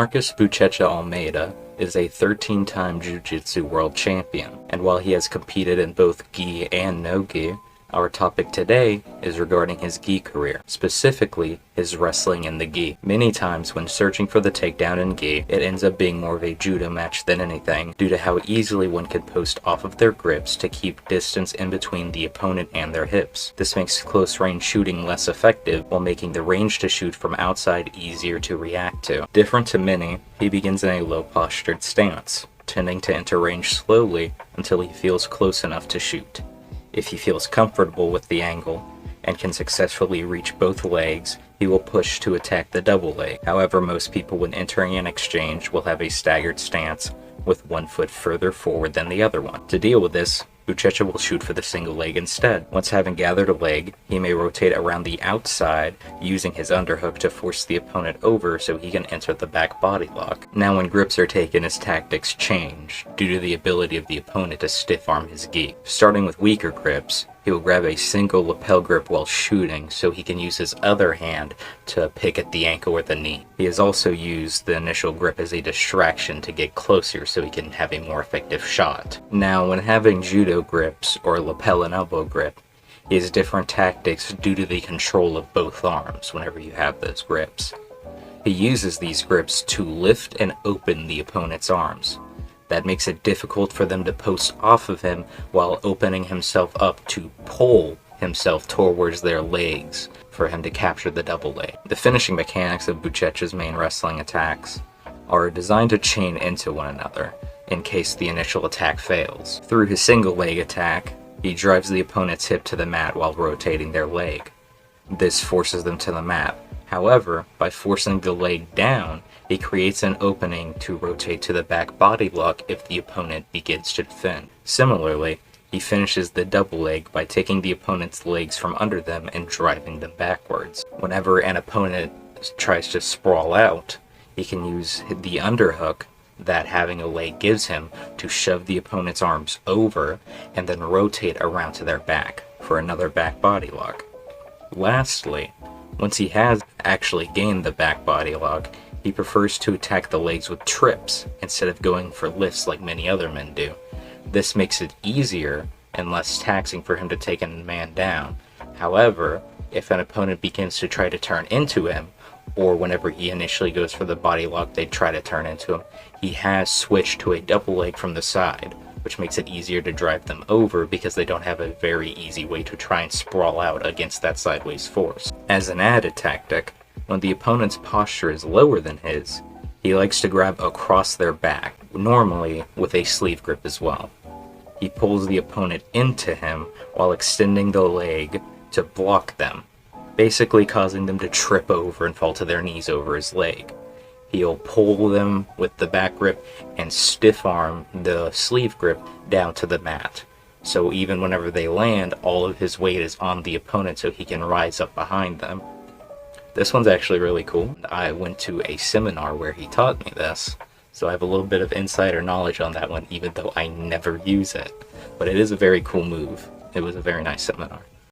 Marcus Buchecha Almeida is a 13-time Jiu-Jitsu world champion, and while he has competed in both gi and no gi, our topic today is regarding his gi career, specifically his wrestling in the gi. Many times when searching for the takedown in gi, it ends up being more of a judo match than anything, due to how easily one could post off of their grips to keep distance in between the opponent and their hips. This makes close range shooting less effective, while making the range to shoot from outside easier to react to. Different to many, he begins in a low postured stance, tending to enter range slowly until he feels close enough to shoot. If he feels comfortable with the angle and can successfully reach both legs, he will push to attack the double leg. However, most people when entering an exchange will have a staggered stance with one foot further forward than the other one. To deal with this, Buchecha will shoot for the single leg instead. Once having gathered a leg, he may rotate around the outside using his underhook to force the opponent over so he can enter the back body lock. Now when grips are taken, his tactics change due to the ability of the opponent to stiff arm his gi. Starting with weaker grips, he will grab a single lapel grip while shooting so he can use his other hand to pick at the ankle or the knee. He has also used the initial grip as a distraction to get closer so he can have a more effective shot. Now when having judo grips or lapel and elbow grip, he has different tactics due to the control of both arms whenever you have those grips. He uses these grips to lift and open the opponent's arms. That makes it difficult for them to post off of him while opening himself up to pull himself towards their legs for him to capture the double leg. The finishing mechanics of Buchecha's main wrestling attacks are designed to chain into one another in case the initial attack fails. Through his single leg attack, he drives the opponent's hip to the mat while rotating their leg. This forces them to the mat. However, by forcing the leg down, he creates an opening to rotate to the back body lock if the opponent begins to defend. Similarly, he finishes the double leg by taking the opponent's legs from under them and driving them backwards. Whenever an opponent tries to sprawl out, he can use the underhook that having a leg gives him to shove the opponent's arms over and then rotate around to their back for another back body lock. Lastly, once he has actually gained the back body lock, he prefers to attack the legs with trips instead of going for lifts like many other men do. This makes it easier and less taxing for him to take a man down. However, if an opponent begins to try to turn into him, or whenever he initially goes for the body lock they try to turn into him, he has switched to a double leg from the side, which makes it easier to drive them over because they don't have a very easy way to try and sprawl out against that sideways force. As an added tactic, when the opponent's posture is lower than his, he likes to grab across their back, normally with a sleeve grip as well. He pulls the opponent into him while extending the leg to block them, basically causing them to trip over and fall to their knees over his leg. He'll pull them with the back grip and stiff arm the sleeve grip down to the mat. So even whenever they land, all of his weight is on the opponent so he can rise up behind them. This one's actually really cool. I went to a seminar where he taught me this, so I have a little bit of insider knowledge on that one even though I never use it. But it is a very cool move. It was a very nice seminar.